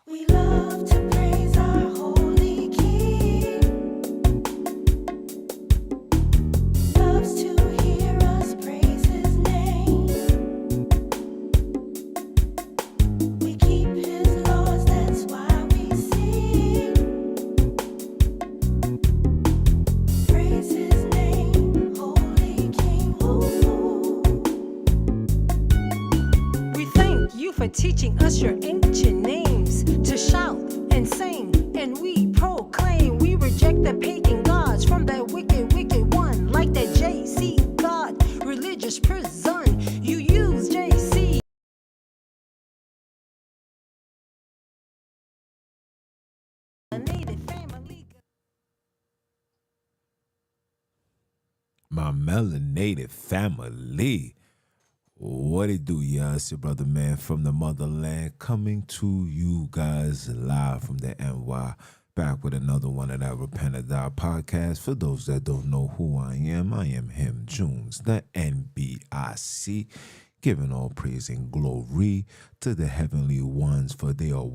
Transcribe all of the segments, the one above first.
We love to praise our holy King. Loves to hear us praise his name. We keep his laws, that's why we sing. Praise his name, holy King. Ooh. We thank you for teaching us your ancient names to shout and sing, and we proclaim we reject the pagan gods from that wicked, wicked one, like that JC God, religious prison. You use JC. A native family. My melanated family. What it do, y'all? It's your brother, man, from the motherland, coming to you guys live from the NY, back with another one of that Repent or Die podcast. For those that don't know who I am him, Junes, the NBIC, giving all praise and glory to the heavenly ones, for they are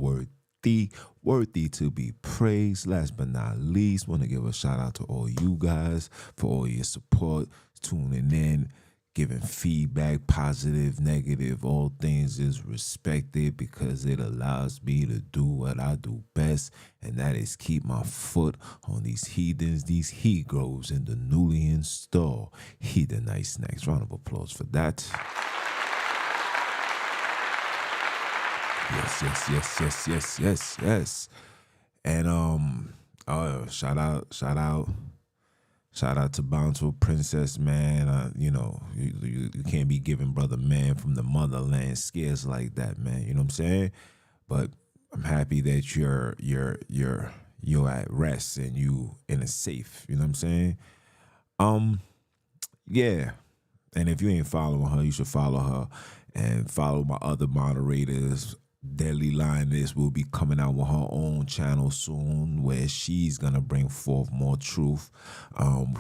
worthy to be praised. Last but not least, want to give a shout out to all you guys for all your support, tuning in, giving feedback, positive, negative, all things is respected because it allows me to do what I do best, and that is keep my foot on these heathens, these he-grows in the newly installed Heathenite Snacks. Round of applause for that. Yes. And shout out to Bountiful Princess, man. You can't be giving brother man from the motherland scares like that, man. You know what I'm saying? But I'm happy that you're at rest and you in a safe. You know what I'm saying? Yeah. And if you ain't following her, you should follow her and follow my other moderators. Deadly Lioness will be coming out with her own channel soon where she's going to bring forth more truth.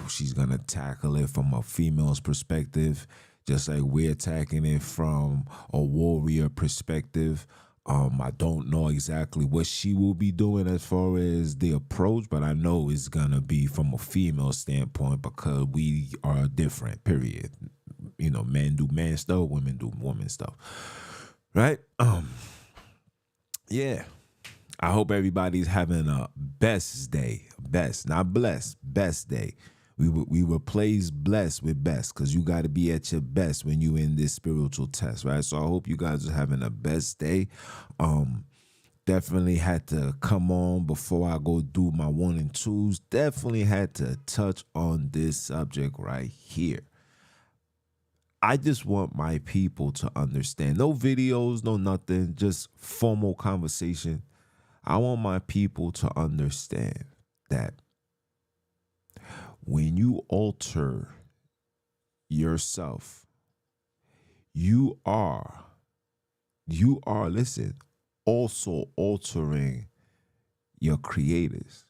She's going to tackle it from a female's perspective, just like we're attacking it from a warrior perspective. I don't know exactly what she will be doing as far as the approach, but I know it's going to be from a female standpoint because we are different, period. You know, men do man stuff, women do woman stuff. Right? Yeah. I hope everybody's having a best day. Best, not blessed, best day. We replace blessed with best because you got to be at your best when you in this spiritual test, right? So I hope you guys are having a best day. Definitely had to come on before I go do my 1 and 2s. Definitely had to touch on this subject right here. I just want my people to understand. No videos, no nothing, just formal conversation. I want my people to understand that when you alter yourself, you are, listen, also altering your creators.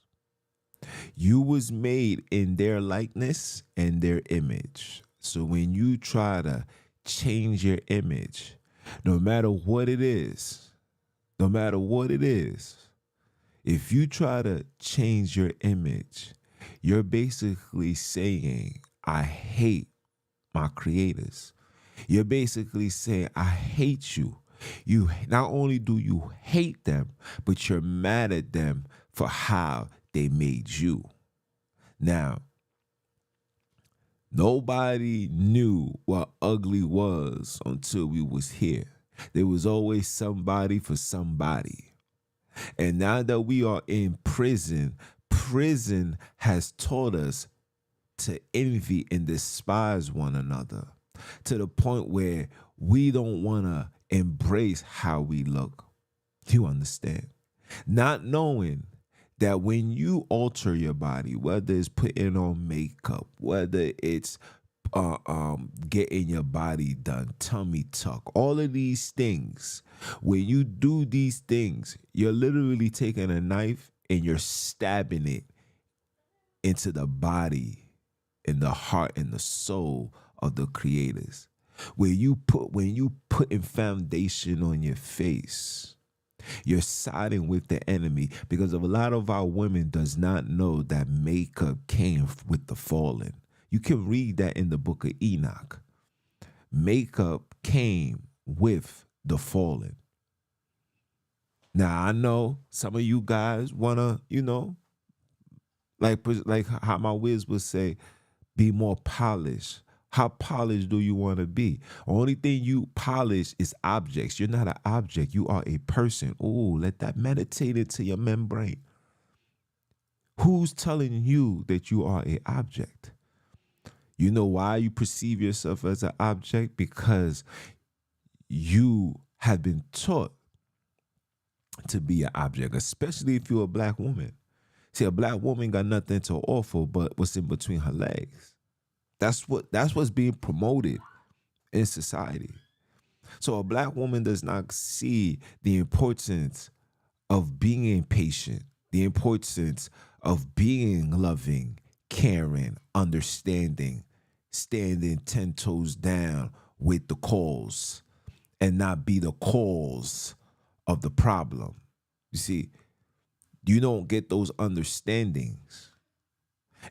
You was made in their likeness and their image. So when you try to change your image, no matter what it is, if you try to change your image, you're basically saying, I hate my creators. You're basically saying, I hate you. You not only do you hate them, but you're mad at them for how they made you. Now, nobody knew what ugly was until we was here. There was always somebody for somebody. And now that we are in prison, prison has taught us to envy and despise one another to the point where we don't want to embrace how we look. You understand? Not knowing that when you alter your body, whether it's putting on makeup, whether it's getting your body done, tummy tuck, all of these things, when you do these things, you're literally taking a knife and you're stabbing it into the body and the heart and the soul of the creators. When you putting foundation on your face, You're siding with the enemy because of a lot of our women does not know that makeup came with the fallen. You can read that in the book of Enoch. Makeup came with the fallen. Now I know some of you guys wanna, like how my Wiz would say, be more polished. How polished do you want to be? Only thing you polish is objects. You're not an object. You are a person. Oh, let that meditate into your membrane. Who's telling you that you are an object? You know why you perceive yourself as an object? Because you have been taught to be an object, especially if you're a black woman. See, a black woman got nothing to offer but what's in between her legs. That's what's being promoted in society. So a black woman does not see the importance of being patient, the importance of being loving, caring, understanding, standing 10 toes down with the cause and not be the cause of the problem. You see, you don't get those understandings.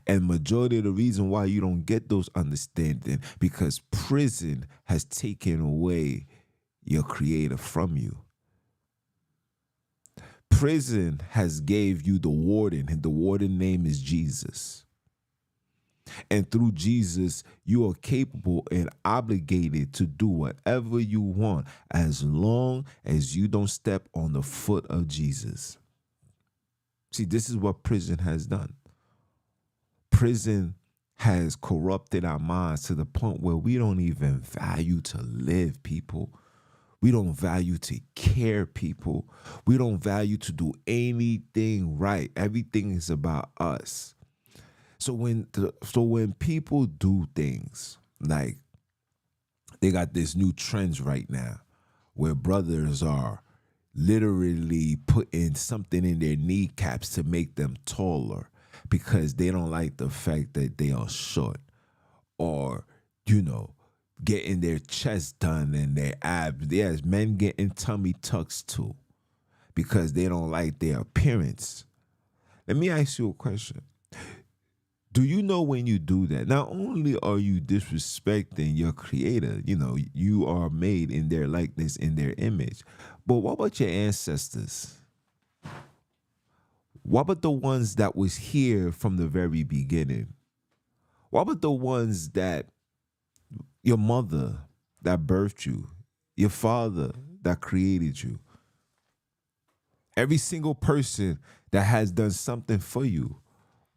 And majority of the reason why you don't get those understanding because prison has taken away your creator from you. Prison has gave you the warden, and the warden name is Jesus. And through Jesus, you are capable and obligated to do whatever you want as long as you don't step on the foot of Jesus. See, this is what prison has done. Prison has corrupted our minds to the point where we don't even value to live, people. We don't value to care, people. We don't value to do anything right. Everything is about us. So when people do things like they got this new trends right now where brothers are literally putting something in their kneecaps to make them taller because they don't like the fact that they are short, or getting their chest done and their abs. There's men getting tummy tucks too because they don't like their appearance. Let me ask you a question. Do you know when you do that, not only are you disrespecting your creator, you are made in their likeness, in their image, but what about your ancestors? What about the ones that was here from the very beginning? What about the ones that your mother that birthed you, your father that created you? Every single person that has done something for you.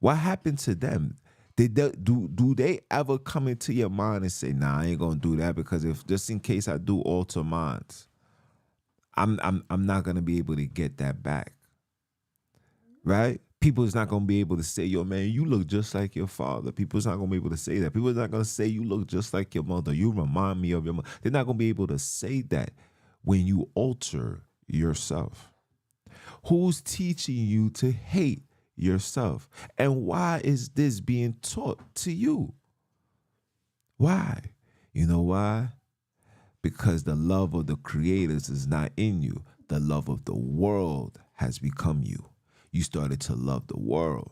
What happened to them? Do they ever come into your mind and say, "Nah, I ain't gonna do that because if just in case I do alter minds, I'm not gonna be able to get that back." Right? People's not gonna be able to say, "Yo, man, you look just like your father." People's not gonna be able to say that. People's not gonna say you look just like your mother. You remind me of your mother. They're not gonna be able to say that when you alter yourself. Who's teaching you to hate yourself? And why is this being taught to you? Why? You know why? Because the love of the creators is not in you. The love of the world has become you. You started to love the world.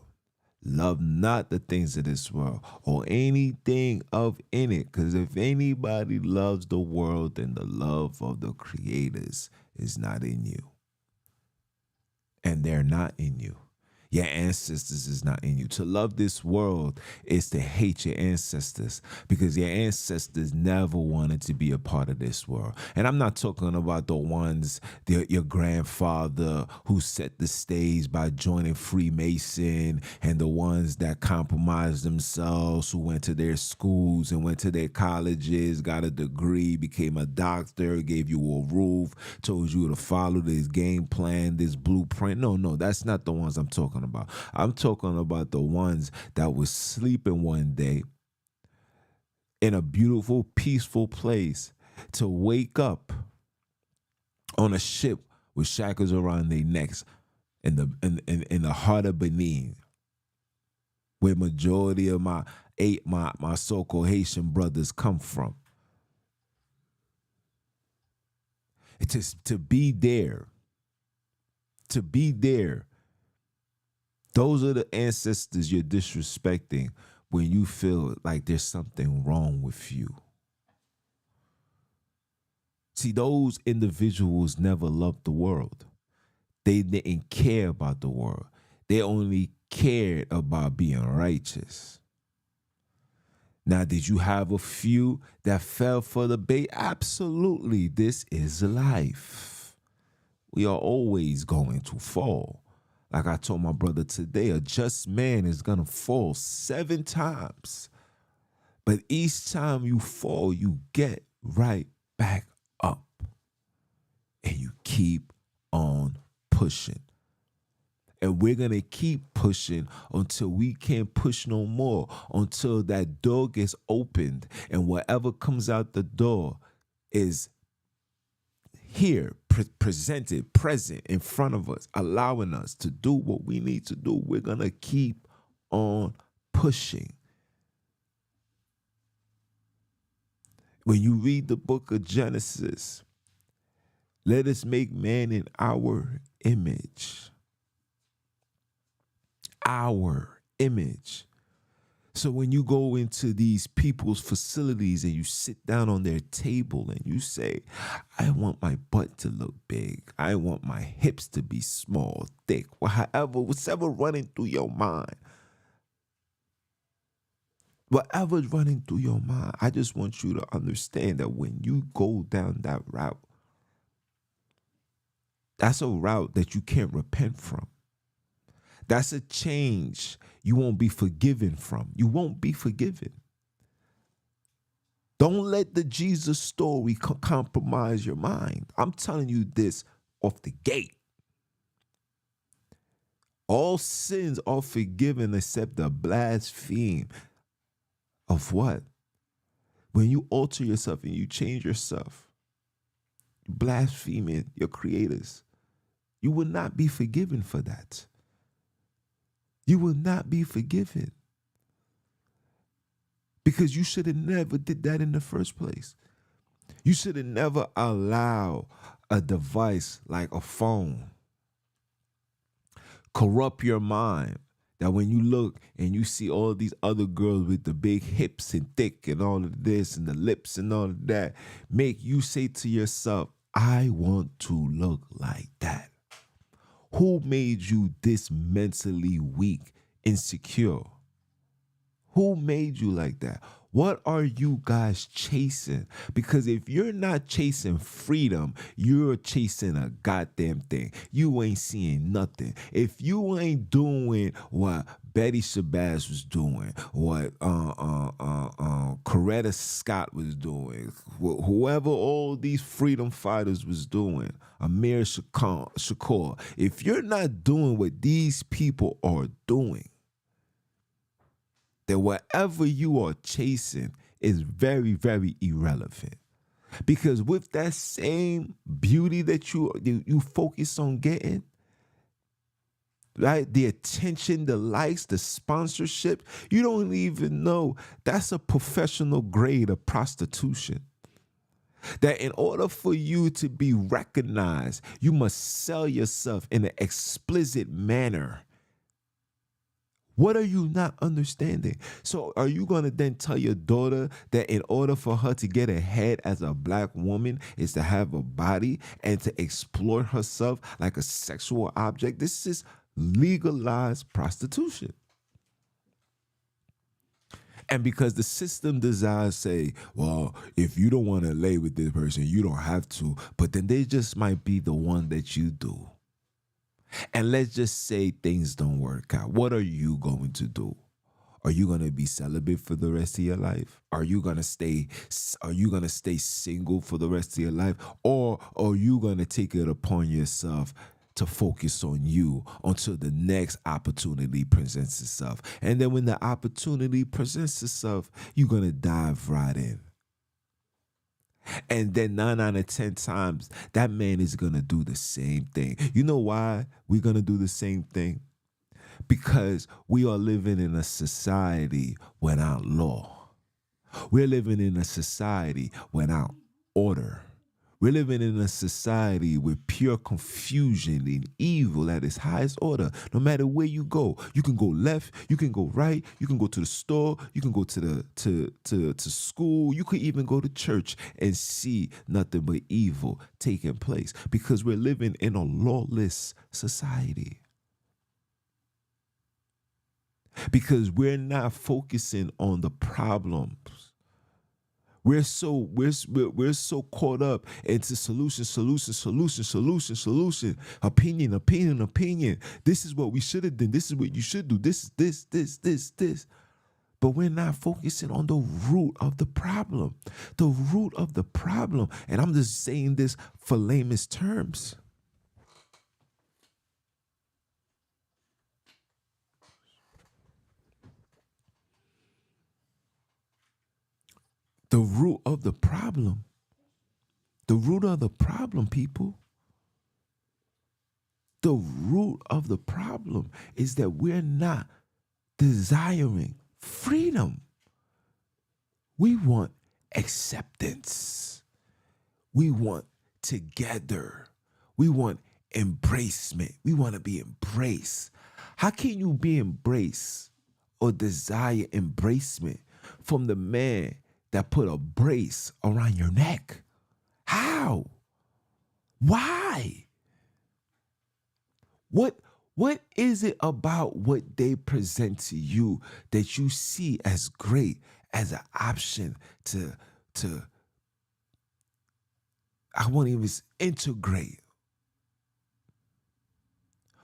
Love not the things of this world or anything of in it. Because if anybody loves the world, then the love of the creators is not in you. And they're not in you. Your ancestors is not in you. To love this world is to hate your ancestors because your ancestors never wanted to be a part of this world. And I'm not talking about the ones, your grandfather who set the stage by joining Freemason and the ones that compromised themselves, who went to their schools and went to their colleges, got a degree, became a doctor, gave you a roof, told you to follow this game plan, this blueprint. No, that's not the ones I'm talking about. I'm talking about the ones that was sleeping one day in a beautiful, peaceful place to wake up on a ship with shackles around their necks in the heart of Benin, where majority of my so-called Haitian brothers come from. It's just to be there to be there. Those are the ancestors you're disrespecting when you feel like there's something wrong with you. See, those individuals never loved the world. They didn't care about the world. They only cared about being righteous. Now, did you have a few that fell for the bait? Absolutely. This is life. We are always going to fall. Like I told my brother today, a just man is going to fall 7 times. But each time you fall, you get right back up. And you keep on pushing. And we're going to keep pushing until we can't push no more, until that door gets opened and whatever comes out the door is here, presented, present in front of us, allowing us to do what we need to do. We're going to keep on pushing. When you read the book of Genesis, let us make man in our image. Our image. So when you go into these people's facilities and you sit down on their table and you say, I want my butt to look big. I want my hips to be small, thick, whatever running through your mind. Whatever's running through your mind, I just want you to understand that when you go down that route, that's a route that you can't repent from. That's a change you won't be forgiven from. You won't be forgiven. Don't let the Jesus story compromise your mind. I'm telling you this off the gate. All sins are forgiven except the blaspheme of what? When you alter yourself and you change yourself, blaspheming your creators, you will not be forgiven for that. You will not be forgiven. Because you should have never did that in the first place. You should have never allowed a device like a phone corrupt your mind. That when you look and you see all these other girls with the big hips and thick and all of this and the lips and all of that, make you say to yourself, I want to look like that. Who made you this mentally weak, insecure? Who made you like that? What are you guys chasing? Because if you're not chasing freedom, you're chasing a goddamn thing. You ain't seeing nothing. If you ain't doing what Betty Shabazz was doing, what Coretta Scott was doing, whoever all these freedom fighters was doing, Amir Shakur, if you're not doing what these people are doing, then whatever you are chasing is very, very irrelevant. Because with that same beauty that you focus on getting, right? The attention, the likes, the sponsorship, you don't even know that's a professional grade of prostitution. That in order for you to be recognized, you must sell yourself in an explicit manner. What are you not understanding? So are you going to then tell your daughter that in order for her to get ahead as a black woman is to have a body and to exploit herself like a sexual object? This is legalized prostitution. And because the system desires say, well, if you don't want to lay with this person, you don't have to. But then they just might be the one that you do. And let's just say things don't work out. What are you going to do? Are you going to be celibate for the rest of your life? Are you going to stay single for the rest of your life? Or are you going to take it upon yourself to focus on you until the next opportunity presents itself? And then when the opportunity presents itself, you're going to dive right in. And then 9 out of 10 times, that man is going to do the same thing. You know why we're going to do the same thing? Because we are living in a society without law. We're living in a society without order. We're living in a society with pure confusion and evil at its highest order. No matter where you go, you can go left, you can go right, you can go to the store, you can go to the to school, you could even go to church and see nothing but evil taking place because we're living in a lawless society. Because we're not focusing on the problems. We're so caught up into solution, opinion. This is what we should have done. This is what you should do. This. But we're not focusing on the root of the problem. The root of the problem. And I'm just saying this for layman's terms. The root of the problem. The root of the problem, people. The root of the problem is that we're not desiring freedom. We want acceptance. We want together. We want embracement. We want to be embraced. How can you be embraced or desire embracement from the man that put a brace around your neck? How? Why? What is it about what they present to you that you see as great as an option to I won't even integrate?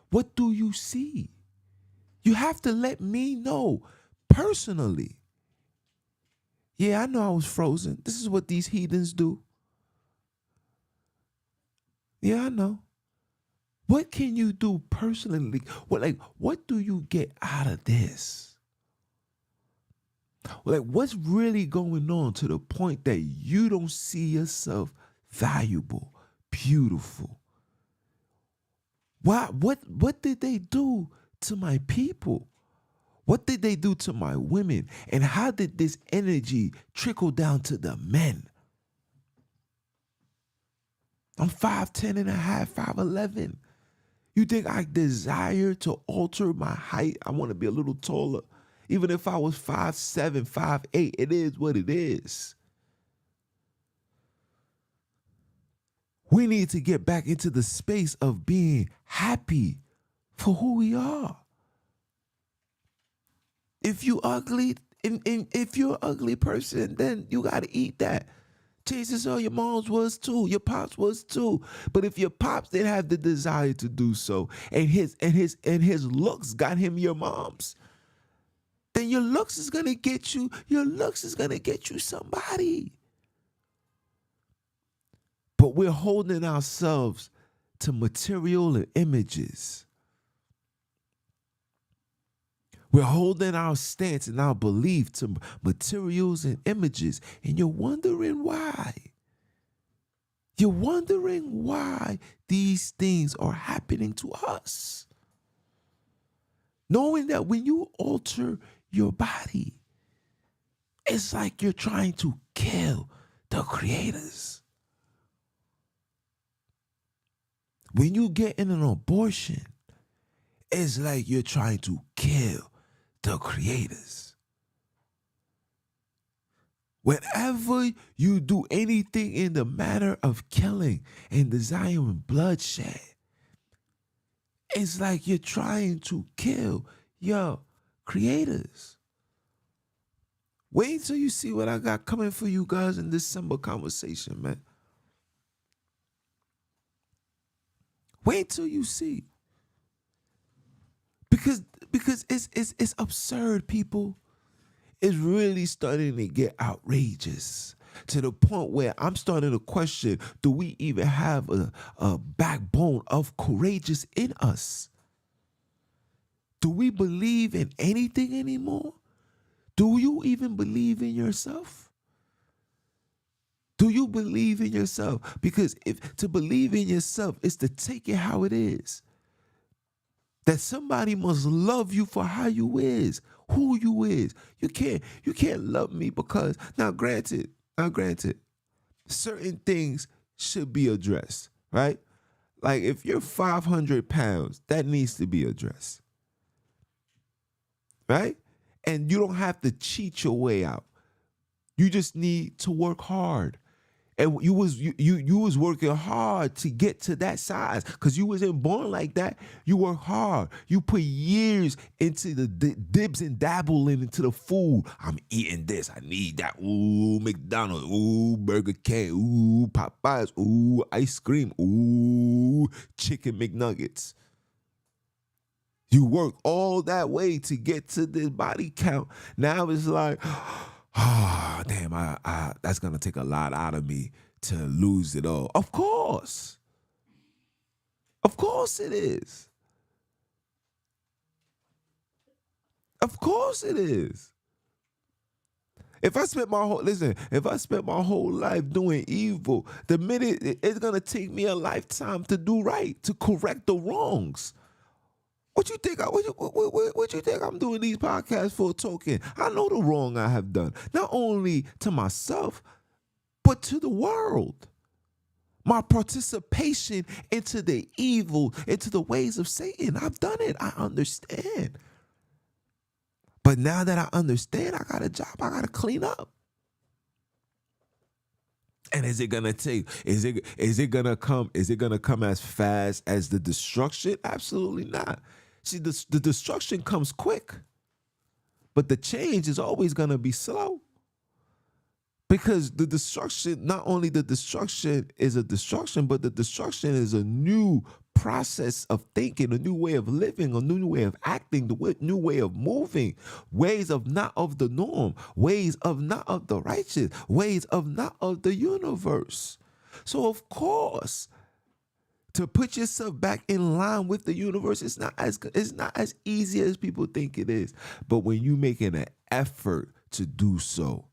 What do you see? You have to let me know personally. Yeah, I know I was frozen. This is what these heathens do. Yeah, I know. What can you do personally? What do you get out of this? What's really going on to the point that you don't see yourself valuable, beautiful? What did they do to my people? What did they do to my women? And how did this energy trickle down to the men? I'm 5'10" and a half, 5'11". You think I desire to alter my height? I want to be a little taller. Even if I was 5'7", 5'8", it is what it is. We need to get back into the space of being happy for who we are. If you ugly, and if you're an ugly person, then you got to eat that. Chances are your moms was too, your pops was too. But if your pops didn't have the desire to do so, and his looks got him your mom's, then your looks is gonna get you. Your looks is gonna get you somebody. But we're holding ourselves to material and images. We're holding our stance and our belief to materials and images. And you're wondering why. You're wondering why these things are happening to us. Knowing that when you alter your body, it's like you're trying to kill the creators. When you get in an abortion, it's like you're trying to kill the creators. Whenever you do anything in the manner of killing and desiring bloodshed, it's like you're trying to kill your creators. Wait until you see what I got coming for you guys in December conversation, man. Wait till you see. Because it's absurd, people. It's really starting to get outrageous to the point where I'm starting to question, do we even have a backbone of courageous in us? Do we believe in anything anymore? Do you even believe in yourself? Do you believe in yourself? Because if to believe in yourself is to take it how it is. That somebody must love you for how you is, who you is. You can't love me because now granted, certain things should be addressed, right? Like if you're 500 pounds, that needs to be addressed, right? And you don't have to cheat your way out. You just need to work hard. And you was working hard to get to that size because you wasn't born like that. You work hard. You put years into the dibs and dabbling into the food. I'm eating this. I need that. Ooh, McDonald's. Ooh, Burger King. Ooh, Popeyes. Ooh, ice cream. Ooh, chicken McNuggets. You work all that way to get to this body count. Now it's like, damn, I that's gonna take a lot out of me to lose it all. Of course it is. Of course it is. If I spent my whole life doing evil, the minute it's gonna take me a lifetime to do right, to correct the wrongs. What you think? What you think I'm doing these podcasts for, token? I know the wrong I have done, not only to myself, but to the world. My participation into the evil, into the ways of Satan, I've done it. I understand. But now that I understand, I got a job I got to clean up. And is it gonna take? Is it gonna come? Is it gonna come as fast as the destruction? Absolutely not. See, the destruction comes quick, but the change is always gonna be slow. Because the destruction, not only the destruction is a destruction, but the destruction is a new process of thinking, a new way of living, a new way of acting, new way of moving, ways of not of the norm, ways of not of the righteous, ways of not of the universe. So of course, to put yourself back in line with the universe, it's not as easy as people think it is. But when you making an effort to do so,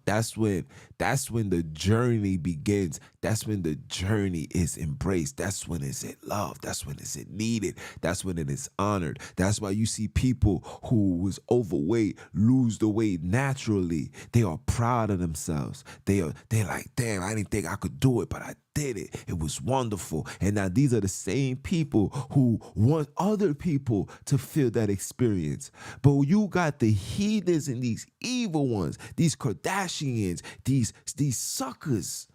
that's when the journey begins. That's when the journey is embraced. That's when it's loved. That's when it's needed. That's when it is honored. That's why you see people who was overweight lose the weight naturally. They are proud of themselves. They're like, damn, I didn't think I could do it, but I did it. It was wonderful. And now these are the same people who want other people to feel that experience. But you got the heathens and these evil ones, these Kardashians, these suckers,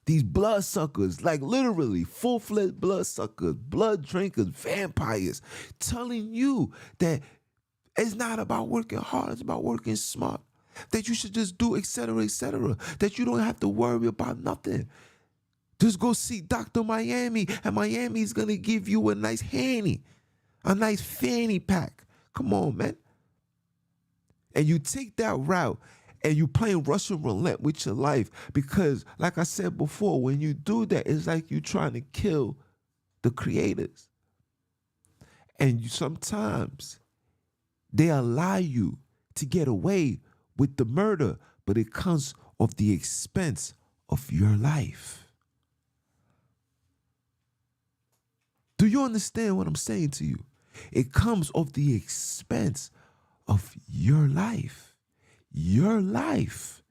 these blood suckers, like literally full-fledged blood suckers, blood drinkers, vampires, telling you that it's not about working hard, it's about working smart, that you should just do, etc., that you don't have to worry about nothing. Just go see Dr. Miami, and Miami's going to give you a nice handy, a nice fanny pack. Come on, man. And you take that route, and you playing Russian roulette with your life. Because, like I said before, when you do that, it's like you trying to kill the creators. And sometimes they allow you to get away with the murder, but it comes at the expense of your life. Do you understand what I'm saying to you? It comes at the expense of your life. Your life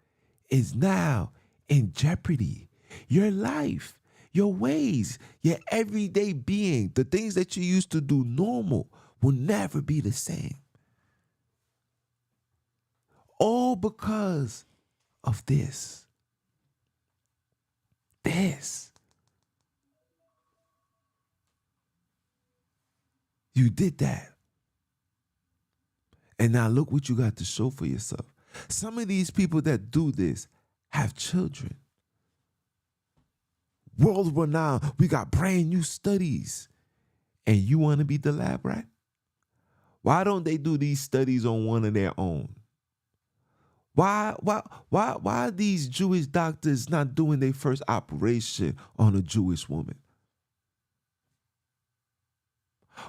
is now in jeopardy. Your life, your ways, your everyday being, the things that you used to do normal will never be the same. All because of this. You did that. And now look what you got to show for yourself. Some of these people that do this have children. World renowned. We got brand new studies. And you want to be the lab rat? Why don't they do these studies on one of their own? Why are these Jewish doctors not doing their first operation on a Jewish woman?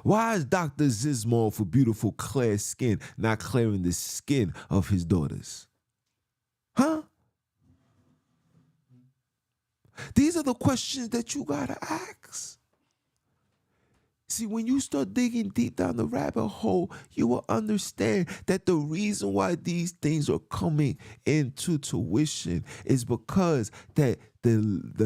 Why is Dr. Zismol for beautiful clear skin not clearing the skin of his daughters? Huh? These are the questions that you gotta ask. See, when you start digging deep down the rabbit hole, you will understand that the reason why these things are coming into tuition is because that the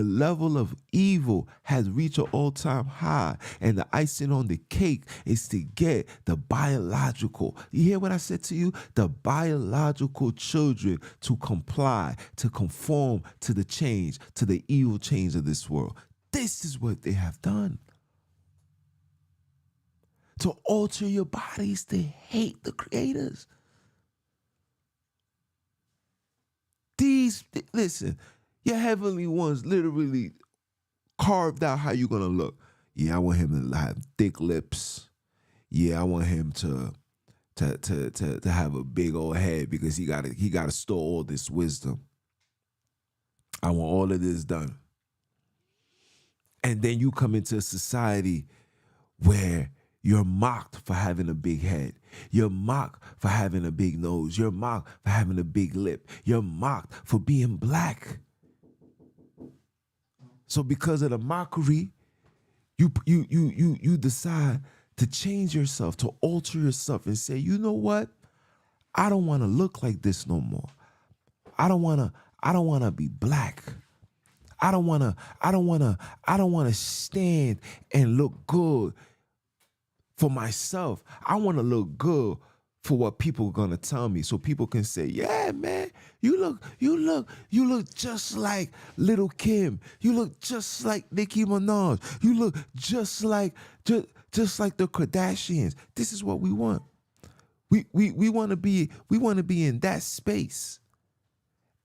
level of evil has reached an all-time high, and the icing on the cake is to get the biological. You hear what I said to you? The biological children to comply, to conform to the change, to the evil change of this world. This is what they have done. To alter your bodies to hate the creators. Listen, your heavenly ones literally carved out how you're gonna look. Yeah, I want him to have thick lips. Yeah, I want him to have a big old head because he gotta store all this wisdom. I want all of this done. And then you come into a society where you're mocked for having a big head. You're mocked for having a big nose. You're mocked for having a big lip. You're mocked for being black. So because of the mockery, you decide to change yourself, to alter yourself and say, you know what? I don't want to look like this no more. I don't want to be black. I don't want to stand and look good for myself. I want to look good for what people are gonna tell me, so people can say, "Yeah, man, you look just like Little Kim. You look just like Nicki Minaj. You look just like the Kardashians." This is what we want. We want to be in that space,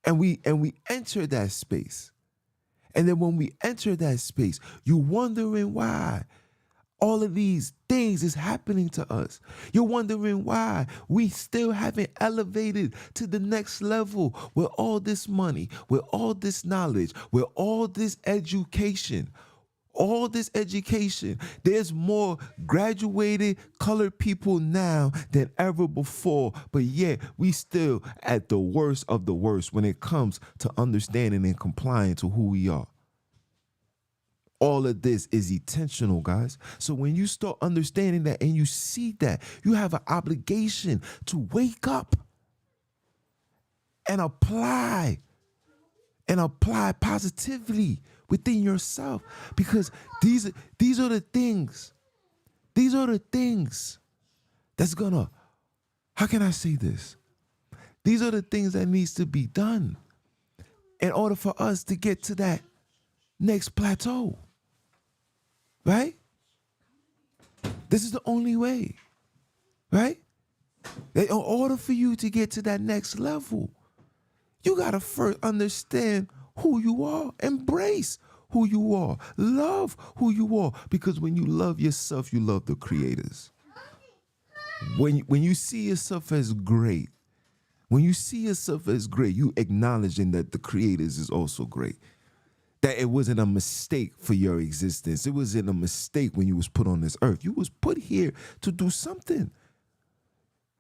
and we enter that space, and then when we enter that space, you wondering why all of these things is happening to us. You're wondering why we still haven't elevated to the next level with all this money, with all this knowledge, with all this education. All this education. There's more graduated colored people now than ever before, but yet we still at the worst of the worst when it comes to understanding and complying to who we are. All of this is intentional, guys. So when you start understanding that and you see that, you have an obligation to wake up and apply positively within yourself, because these are the things that's gonna, how can I say this? These are the things that needs to be done in order for us to get to that next plateau. Right? This is the only way, right? In order for you to get to that next level, you got to first understand who you are, embrace who you are, love who you are, because when you love yourself, you love the creators. When you see yourself as great, you acknowledging that the creators is also great. That it wasn't a mistake for your existence. It wasn't a mistake when you was put on this earth. You was put here to do something.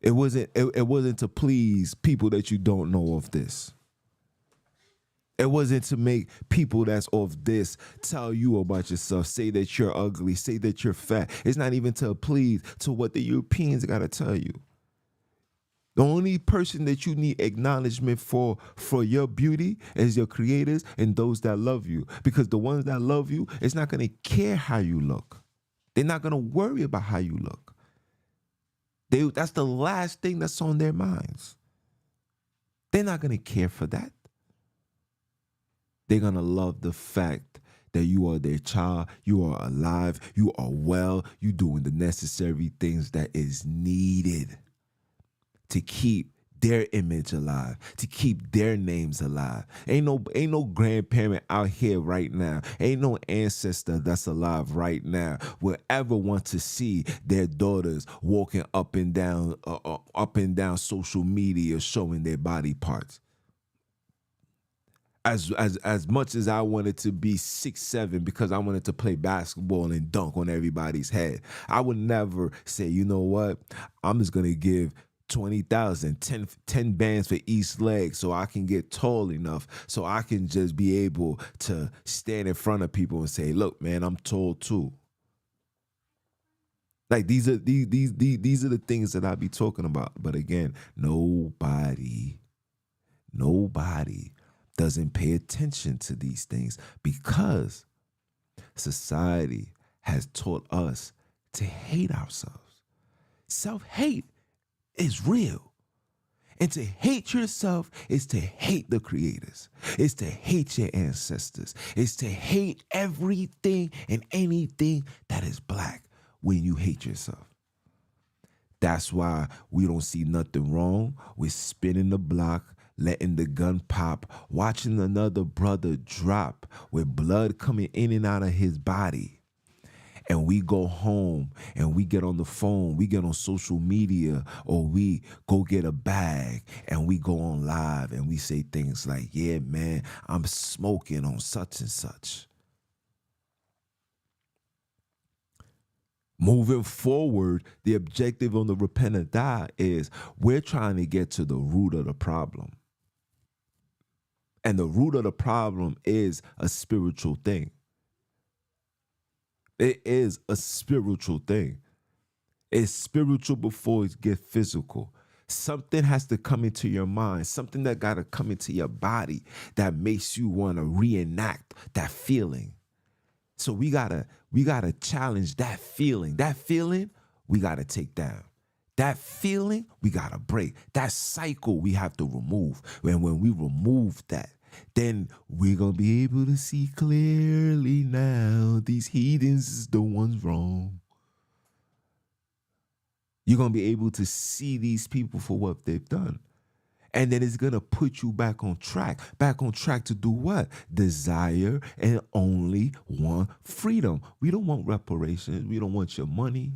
It wasn't to please people that you don't know of this. It wasn't to make people that's of this tell you about yourself, say that you're ugly, say that you're fat. It's not even to please to what the Europeans got to tell you. The only person that you need acknowledgement for your beauty is your creators and those that love you. Because the ones that love you, it's not going to care how you look. They're not going to worry about how you look. That's the last thing that's on their minds. They're not going to care for that. They're going to love the fact that you are their child, you are alive, you are well, you doing the necessary things that is needed to keep their image alive, to keep their names alive. Ain't no grandparent out here right now, ain't no ancestor that's alive right now will ever want to see their daughters walking up and down social media showing their body parts. As much as I wanted to be 6'7" because I wanted to play basketball and dunk on everybody's head, I would never say, you know what, I'm just gonna give 20,000, 10 bands for each leg so I can get tall enough so I can just be able to stand in front of people and say, look, man, I'm tall too. Like these are the things that I be talking about. But again, nobody doesn't pay attention to these things because society has taught us to hate ourselves. Self-hate is real. And to hate yourself is to hate the creators. It's to hate your ancestors. It's to hate everything and anything that is black when you hate yourself. That's why we don't see nothing wrong with spinning the block, letting the gun pop, watching another brother drop with blood coming in and out of his body. And we go home and we get on the phone, we get on social media, or we go get a bag and we go on live and we say things like, yeah, man, I'm smoking on such and such. Moving forward, the objective on the Repent or Die is we're trying to get to the root of the problem. And the root of the problem is a spiritual thing. It is a spiritual thing. It's spiritual before it gets physical. Something has to come into your mind, something that got to come into your body that makes you want to reenact that feeling. So we gotta challenge that feeling. That feeling, we gotta take down. That feeling, we gotta break. That cycle, we have to remove. And when we remove that, then we're gonna be able to see clearly now these heathens is the ones wrong. You're gonna be able to see these people for what they've done. And then it's going to put you back on track to do what? Desire and only want freedom. We don't want reparations. We don't want your money.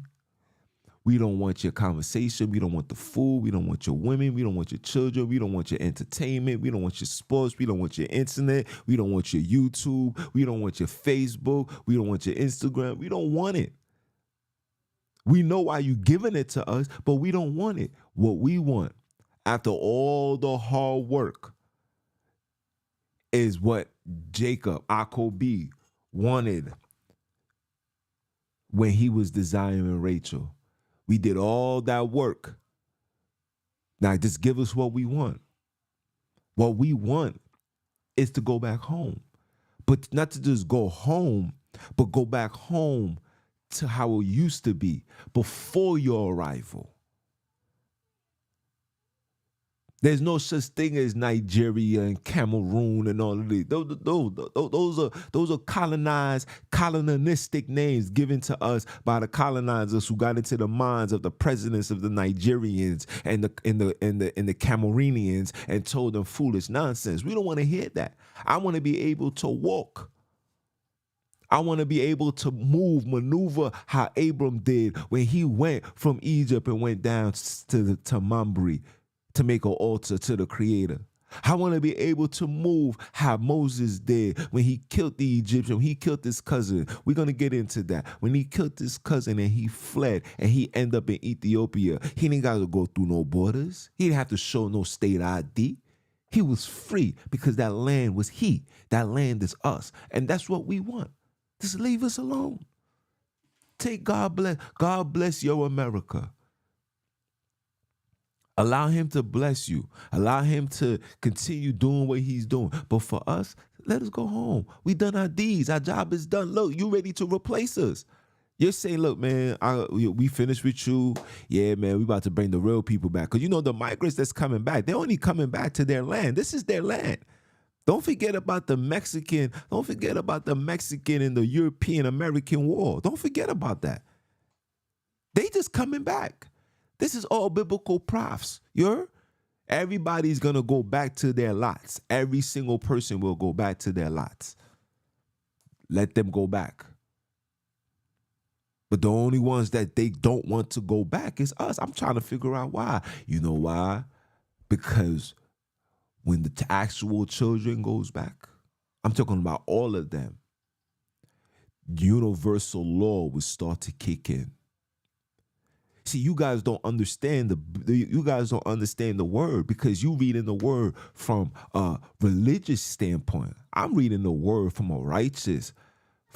We don't want your conversation. We don't want the food. We don't want your women. We don't want your children. We don't want your entertainment. We don't want your sports. We don't want your internet. We don't want your YouTube. We don't want your Facebook. We don't want your Instagram. We don't want it. We know why you're giving it to us, but we don't want it. What we want, after all the hard work, is what Jacob, Akobi, wanted when he was desiring Rachel. We did all that work. Now just give us what we want. What we want is to go back home. But not to just go home, but go back home to how it used to be before your arrival. There's no such thing as Nigeria and Cameroon and all of these. Those are colonistic names given to us by the colonizers who got into the minds of the presidents of the Nigerians and the Cameroonians and told them foolish nonsense. We don't want to hear that. I want to be able to walk. I want to be able to maneuver how Abram did when he went from Egypt and went down to Mamre to make an altar to the Creator. I want to be able to move how Moses did when he killed the Egyptian, when he killed his cousin. We're going to get into that. When he killed his cousin and he fled and he ended up in Ethiopia, he didn't got to go through no borders. He didn't have to show no state ID. He was free because that land was he. That land is us. And that's what we want. Just leave us alone. Take God bless your America. Allow him to bless you. Allow him to continue doing what he's doing. But for us, let us go home. We done our deeds. Our job is done. Look, you ready to replace us. You're saying, look, man, we finished with you. Yeah, man, we about to bring the real people back. Because you know the migrants that's coming back, they're only coming back to their land. This is their land. Don't forget about the Mexican. Don't forget about the Mexican and the European-American war. Don't forget about that. They just coming back. This is all biblical prophs. Everybody's going to go back to their lots. Every single person will go back to their lots. Let them go back. But the only ones that they don't want to go back is us. I'm trying to figure out why. You know why? Because when the actual children goes back, I'm talking about all of them, universal law will start to kick in. See, you guys don't understand the word because you reading the word from a religious standpoint. I'm reading the word from a righteous,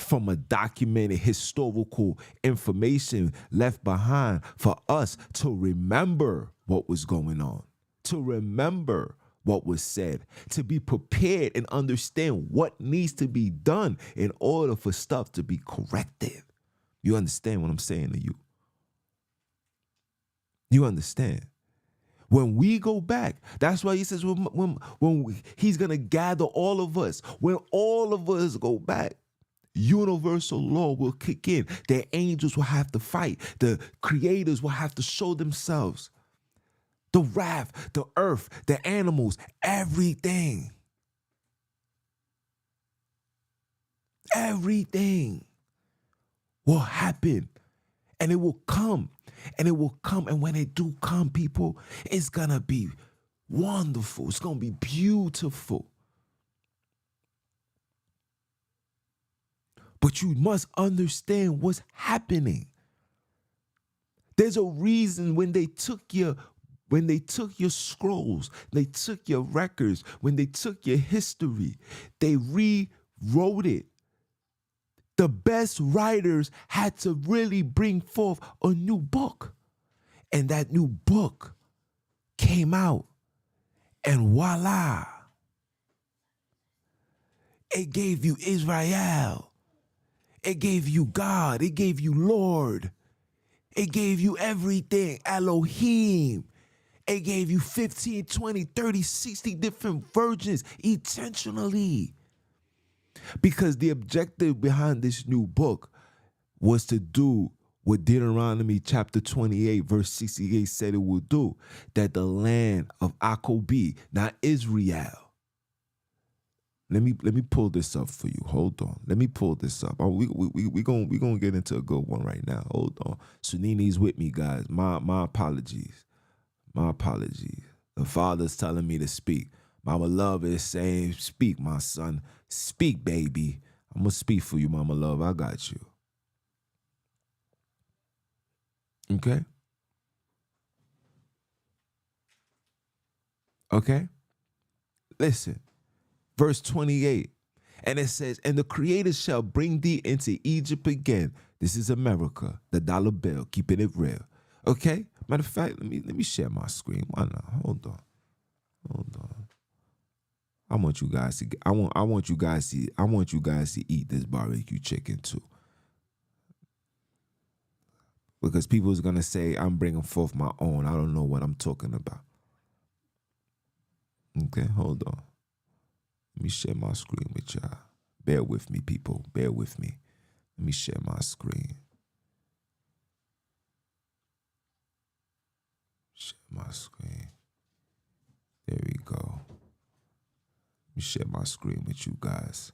from a documented historical information left behind for us to remember what was going on, to remember what was said, to be prepared and understand what needs to be done in order for stuff to be corrected. You understand what I'm saying to you? You understand? When we go back, that's why he says he's going to gather all of us. When all of us go back, universal law will kick in. The angels will have to fight. The creators will have to show themselves. The wrath, the earth, the animals, everything. Everything will happen. And it will come. And it will come. And when it do come, people, it's going to be wonderful. It's going to be beautiful. But you must understand what's happening. There's a reason when they took your scrolls, they took your records, when they took your history, they rewrote it. The best writers had to really bring forth a new book. And that new book came out. And voila. It gave you Israel. It gave you God. It gave you Lord. It gave you everything. Elohim. It gave you 15, 20, 30, 60 different virgins intentionally. Because the objective behind this new book was to do what Deuteronomy chapter 28 verse 68 said it would do. That the land of Akobi, not Israel. Let me pull this up for you. Hold on. Let me pull this up. We gonna get into a good one right now. Hold on. Sunini's with me, guys. My apologies. My apologies. The Father's telling me to speak. Mama Love is saying, speak, my son. Speak, baby. I'm going to speak for you, Mama Love. I got you. Okay? Okay? Listen. Verse 28. And it says, and the Creator shall bring thee into Egypt again. This is America, the dollar bill, keeping it real. Okay? Matter of fact, let me share my screen. Why not? Hold on. I want you guys to eat this barbecue chicken too. Because people is gonna say I'm bringing forth my own. I don't know what I'm talking about. Okay, hold on. Let me share my screen with y'all. Bear with me, people. Bear with me. Let me share my screen. Share my screen. There we go. Let me share my screen with you guys.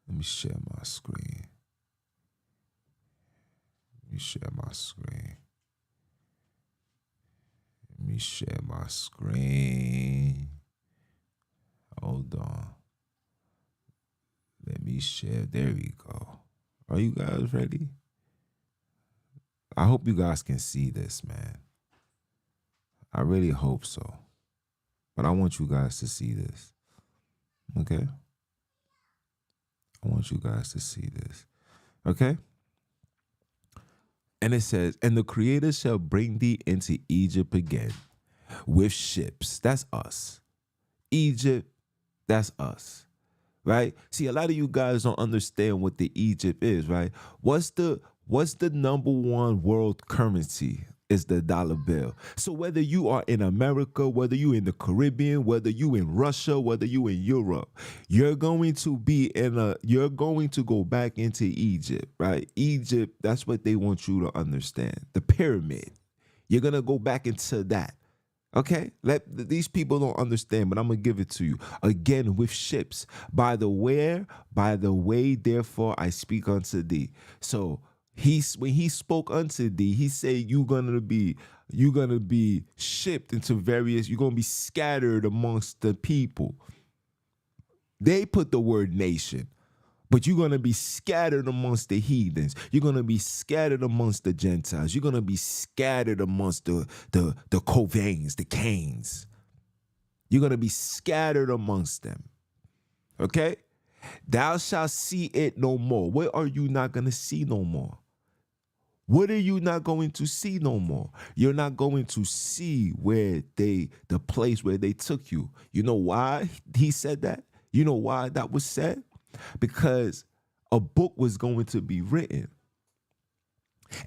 Let me share my screen. Let me share my screen. Let me share my screen. Hold on. Let me share. There we go. Are you guys ready? I hope you guys can see this, man. I really hope so. But I want you guys to see this. Okay? I want you guys to see this. Okay? And it says, and the Creator shall bring thee into Egypt again with ships. That's us. Egypt, that's us. Right? See, a lot of you guys don't understand what the Egypt is, right? What's the number one world currency? Is the dollar bill. So whether you are in America, whether you in the Caribbean, whether you in Russia, whether you in Europe, you're going to go back into Egypt, right? Egypt, that's what they want you to understand. The pyramid. You're going to go back into that. Okay? These people don't understand, but I'm going to give it to you. Again, with ships. By the way, therefore, I speak unto thee. So, when he spoke unto thee, he said you're gonna be shipped into various, you're gonna be scattered amongst the people. They put the word nation, but you're gonna be scattered amongst the heathens. You're gonna be scattered amongst the Gentiles. You're gonna be scattered amongst the Covains, the Cains. You're gonna be scattered amongst them. Okay? Thou shalt see it no more. What are you not going to see no more? What are you not going to see no more? You're not going to see the place where they took you. You know why he said that? You know why that was said? Because a book was going to be written.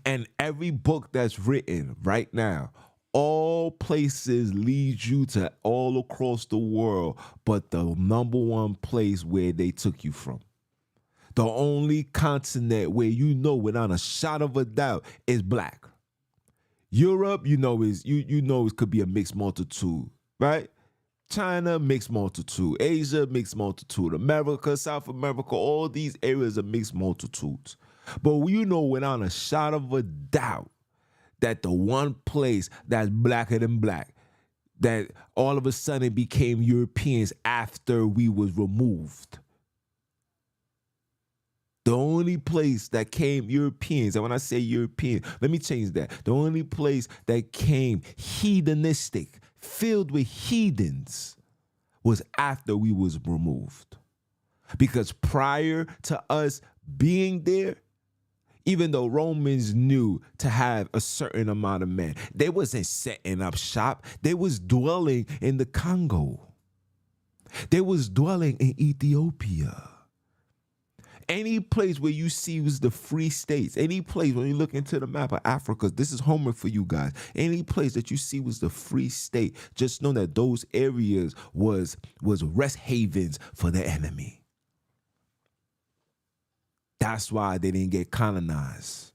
And every book that's written right now, all places lead you to all across the world, but the number one place where they took you from. The only continent where you know without a shot of a doubt is black. Europe, you know, it could be a mixed multitude, right? China, mixed multitude. Asia, mixed multitude. America, South America, all these areas are mixed multitudes. But you know without a shot of a doubt that the one place that's blacker than black, that all of a sudden became Europeans after we was removed. The only place that came Europeans, and when I say European, let me change that. The only place that came hedonistic, filled with heathens, was after we was removed. Because prior to us being there, even though Romans knew to have a certain amount of men, they wasn't setting up shop. They was dwelling in the Congo. They was dwelling in Ethiopia. Any place where you see was the free states, any place when you look into the map of Africa, this is homework for you guys. Any place that you see was the free state, just know that those areas was rest havens for the enemy. That's why they didn't get colonized.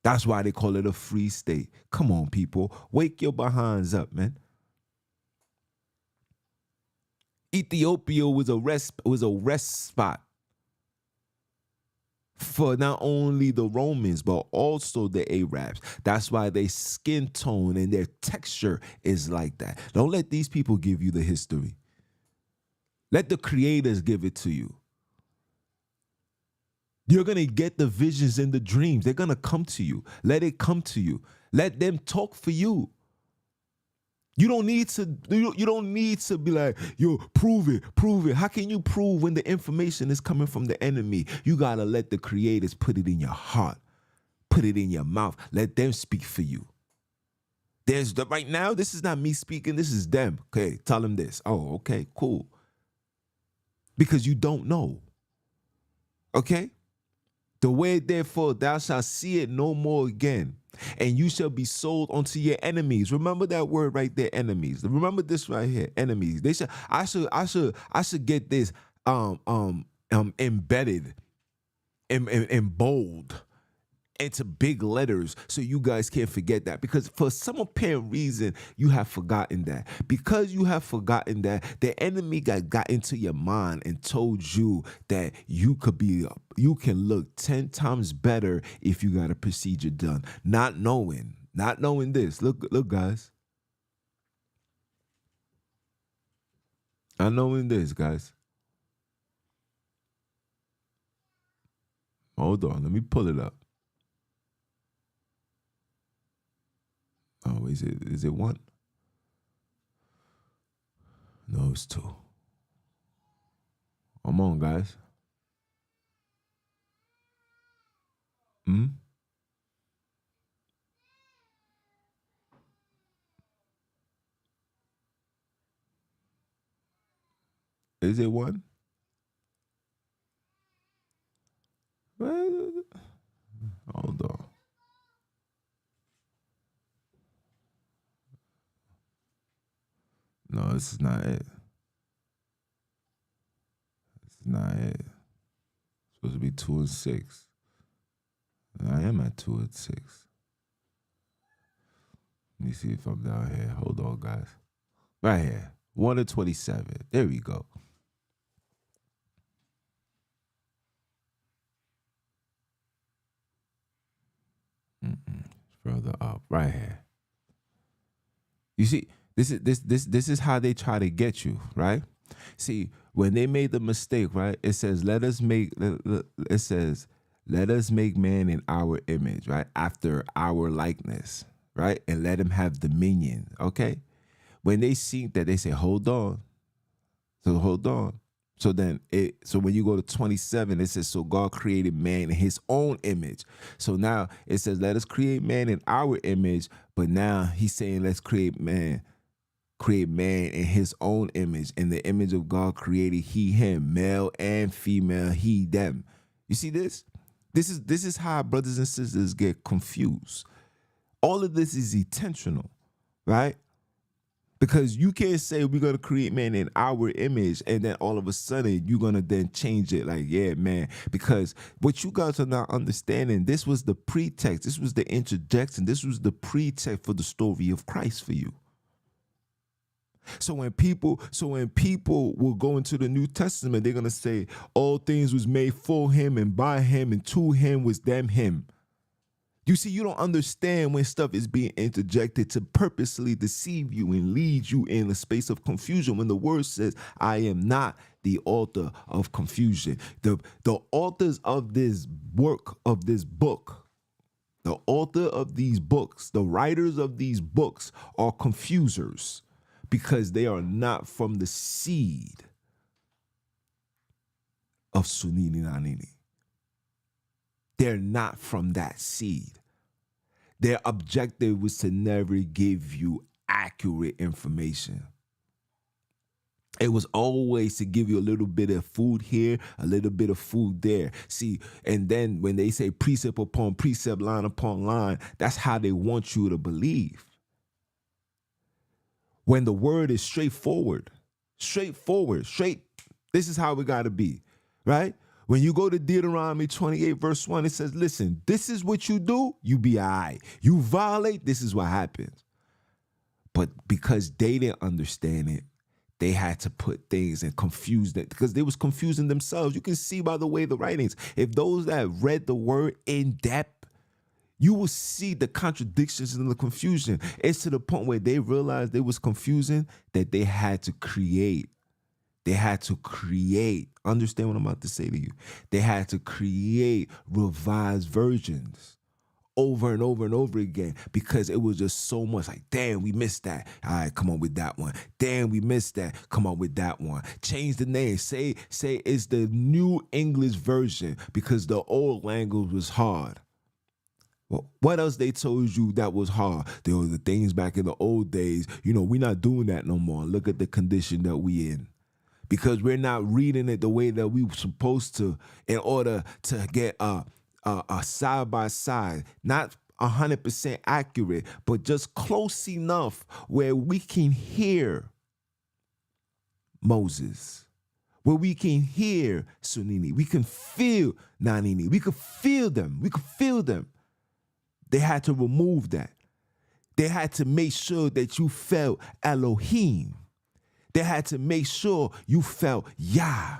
That's why they call it a free state. Come on, people. Wake your behinds up, man. Ethiopia was a rest spot for not only the Romans, but also the Arabs. That's why their skin tone and their texture is like that. Don't let these people give you the history. Let the creators give it to you. You're going to get the visions and the dreams. They're going to come to you. Let it come to you. Let them talk for you. You don't need to be like, yo, prove it. How can you prove when the information is coming from the enemy? You got to let the creators put it in your heart. Put it in your mouth. Let them speak for you. Right now, this is not me speaking. This is them. Okay, tell them this. Oh, okay, cool. Because you don't know. Okay? The way, therefore, thou shalt see it no more again, and you shall be sold unto your enemies. Remember that word right there, enemies. Remember this right here, enemies. I should get this embedded in bold into big letters so you guys can't forget that, because for some apparent reason you have forgotten that. Because you have forgotten that, the enemy got into your mind and told you that you can look 10 times better if you got a procedure done, not knowing this. Look guys, not knowing this, guys. Hold on, let me pull it up. Oh, is it one? No, it's two. Come on, guys. Is it one? Hold on. No, this is not it. This is not it. It's supposed to be 2 and 6. And I am at 2 and 6. Let me see if I'm down here. Hold on, guys. Right here. 1 and 27. There we go. Further up. Right here. You see, this is how they try to get you, right? See, when they made the mistake, right? It says, let us make man in our image, right? After our likeness, right? And let him have dominion, okay? When they see that, they say, hold on. So hold on. So when you go to 27, it says, so God created man in his own image. So now it says, let us create man in our image. But now he's saying, let's create man in his own image. In the image of God created he him, male and female, he them. You see this? This is how brothers and sisters get confused. All of this is intentional, right? Because you can't say we're going to create man in our image and then all of a sudden you're going to then change it like, yeah, man. Because what you guys are not understanding, this was the pretext. This was the introduction. This was the pretext for the story of Christ for you. So when people will go into the New Testament, they're going to say all things was made for him and by him and to him was them him. You see, you don't understand when stuff is being interjected to purposely deceive you and lead you in a space of confusion. When the word says, I am not the author of confusion. The authors of this work, of this book, the author of these books, the writers of these books are confusers because they are not from the seed of Sunini Nanini. They're not from that seed. Their objective was to never give you accurate information. It was always to give you a little bit of food here, a little bit of food there. See, and then when they say precept upon precept, line upon line, that's how they want you to believe. When the word is straightforward, straight, this is how we got to be, right? When you go to Deuteronomy 28 verse 1, it says, listen, this is what you do, you be all right. You violate, this is what happens. But because they didn't understand it, they had to put things and confuse them because they was confusing themselves. You can see by the way the writings, if those that read the word in depth, you will see the contradictions and the confusion. It's to the point where they realized they was confusing that they had to create. They had to create. Understand what I'm about to say to you. They had to create revised versions over and over and over again because it was just so much like, damn, we missed that. All right, come on with that one. Damn, we missed that. Come on with that one. Change the name. Say it's the New English version because the old language was hard. Well, what else they told you that was hard? There were the things back in the old days. You know, we're not doing that no more. Look at the condition that we in. Because we're not reading it the way that we were supposed to in order to get a side by side, not 100% accurate, but just close enough where we can hear Moses, where we can hear Sunini, we can feel Nanini, we could feel them, They had to remove that. They had to make sure that you felt Elohim. They had to make sure you felt Yah.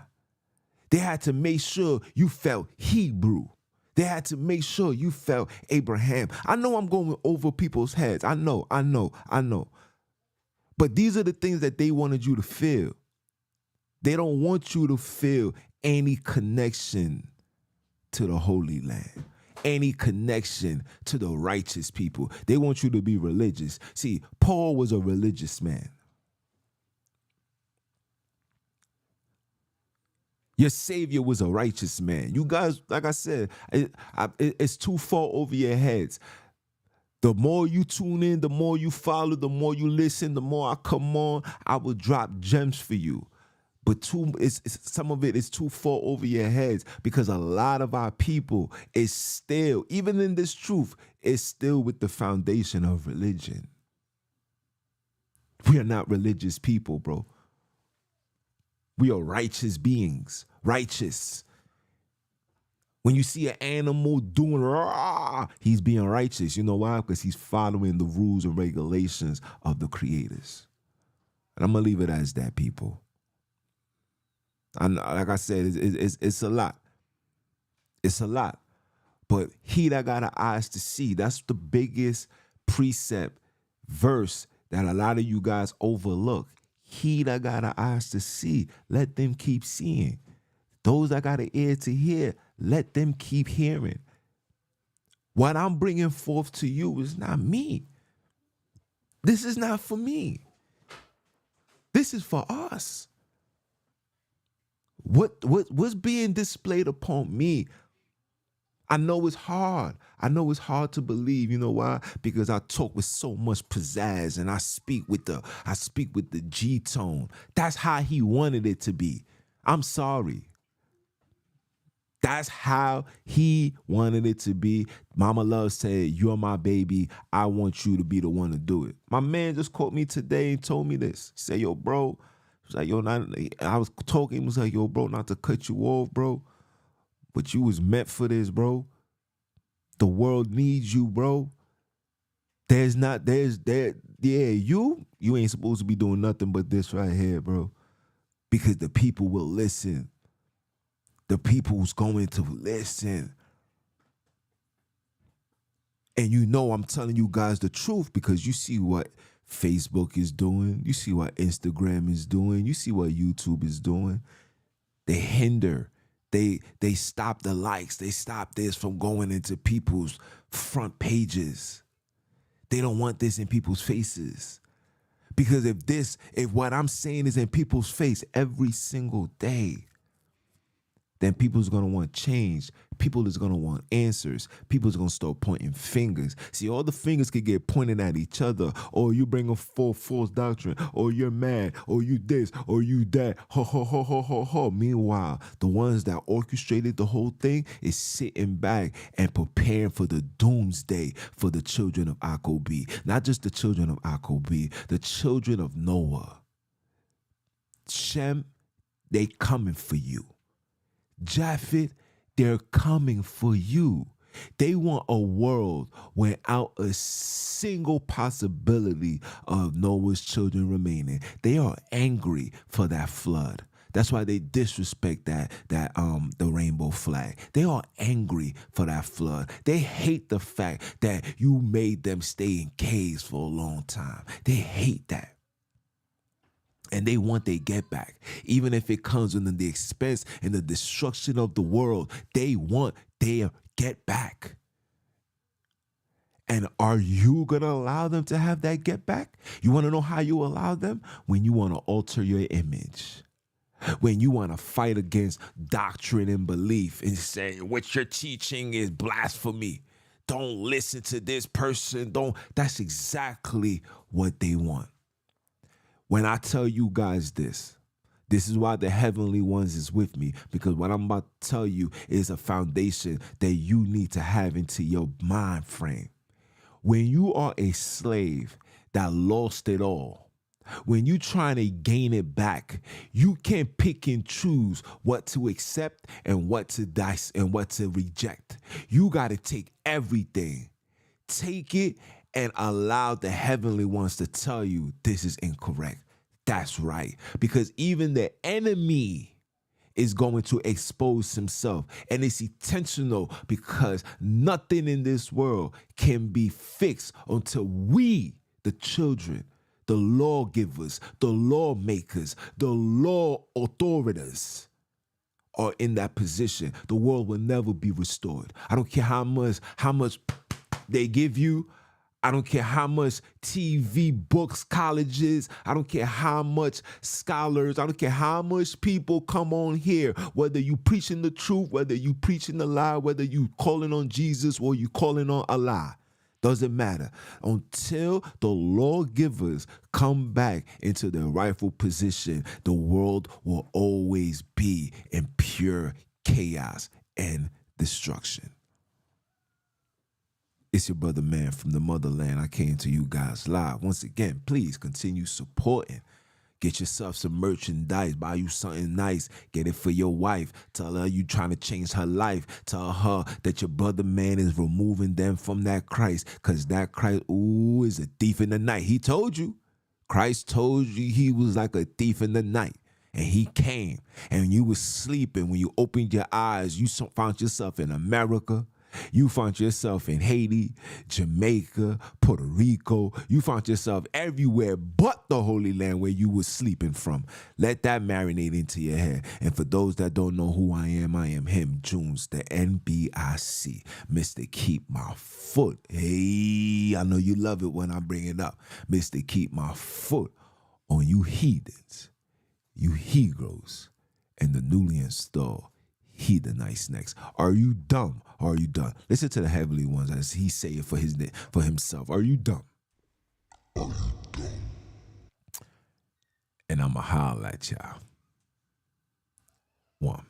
They had to make sure you felt Hebrew. They had to make sure you felt Abraham. I know I'm going over people's heads. I know. But these are the things that they wanted you to feel. They don't want you to feel any connection to the Holy Land, any connection to the righteous people. They want you to be religious. See, Paul was a religious man. Your Savior was a righteous man. You guys, like I said, it's too far over your heads. The more you tune in, the more you follow, the more you listen, the more I come on, I will drop gems for you. But some of it is too far over your heads because a lot of our people is still, even in this truth, is still with the foundation of religion. We are not religious people, bro. We are righteous beings. Righteous. When you see an animal doing rah, he's being righteous. You know why? Because he's following the rules and regulations of the creators. And I'm going to leave it as that, people. Like I said, it's a lot. It's a lot. But he that got eyes to see, that's the biggest precept verse that a lot of you guys overlook. He that got eyes to see, let them keep seeing. Those that got an ear to hear, let them keep hearing. What I'm bringing forth to you is not me. This is not for me. This is for us. What's being displayed upon me? I know it's hard. I know it's hard to believe. You know why? Because I talk with so much pizzazz and I speak with the G tone. That's how he wanted it to be. I'm sorry. That's how he wanted it to be. Mama Love said, "You're my baby. I want you to be the one to do it." My man just called me today and told me this. He said, "Yo, bro." He was like, "Yo, I was talking." He was like, "Yo, bro, not to cut you off, bro, but you was meant for this, bro. The world needs you, bro. You ain't supposed to be doing nothing but this right here, bro. Because the people will listen. The people's going to listen. And you know I'm telling you guys the truth because you see what Facebook is doing. You see what Instagram is doing. You see what YouTube is doing. They hinder. They stop the likes. They stop this from going into people's front pages. They don't want this in people's faces. Because if what I'm saying is in people's face every single day, then people's going to want change. People is going to want answers. People's going to start pointing fingers. See, all the fingers could get pointed at each other. Or you bring a false doctrine. Or you're mad. Or you this. Or you that. Ho, ho, ho, ho, ho, ho. Meanwhile, the ones that orchestrated the whole thing is sitting back and preparing for the doomsday for the children of Akobi. Not just the children of Akobi. The children of Noah. Shem, they coming for you. Japheth, they're coming for you. They want a world without a single possibility of Noah's children remaining. They are angry for that flood. That's why they disrespect the rainbow flag. They are angry for that flood. They hate the fact that you made them stay in caves for a long time. They hate that. And they want their get back. Even if it comes under the expense and the destruction of the world, they want their get back. And are you going to allow them to have that get back? You want to know how you allow them? When you want to alter your image. When you want to fight against doctrine and belief and say, what you're teaching is blasphemy. Don't listen to this person. That's exactly what they want. When I tell you guys this is why the heavenly ones is with me, because what I'm about to tell you is a foundation that you need to have into your mind frame. When you are a slave that lost it all, when you trying to gain it back, you can't pick and choose what to accept and what to dice and what to reject. You got to take everything, take it, and allow the heavenly ones to tell you this is incorrect. That's right. Because even the enemy is going to expose himself. And it's intentional because nothing in this world can be fixed until we, the children, the lawgivers, the lawmakers, the law authorities are in that position. The world will never be restored. I don't care how much they give you. I don't care how much TV, books, colleges. I don't care how much scholars. I don't care how much people come on here. Whether you preaching the truth, whether you preaching the lie, whether you calling on Jesus or you calling on Allah. Doesn't matter. Until the lawgivers come back into their rightful position, the world will always be in pure chaos and destruction. It's your brother, man, from the motherland. I came to you guys live. Once again, please continue supporting. Get yourself some merchandise. Buy you something nice. Get it for your wife. Tell her you trying to change her life. Tell her that your brother, man, is removing them from that Christ. Because that Christ, is a thief in the night. He told you. Christ told you he was like a thief in the night. And he came. And you was sleeping. When you opened your eyes, you found yourself in America. You found yourself in Haiti, Jamaica, Puerto Rico. You found yourself everywhere but the Holy Land where you were sleeping from. Let that marinate into your head. And for those that don't know who I am him, Junes, the NBIC, Mr. Keep My Foot. Hey, I know you love it when I bring it up. Mr. Keep My Foot on you heathens, you Hebrews, and the newly installed Hedonites next. Are you dumb? Or are you done? Listen to the heavenly ones as he say it for himself. Are you dumb? And I'ma holler at y'all. One.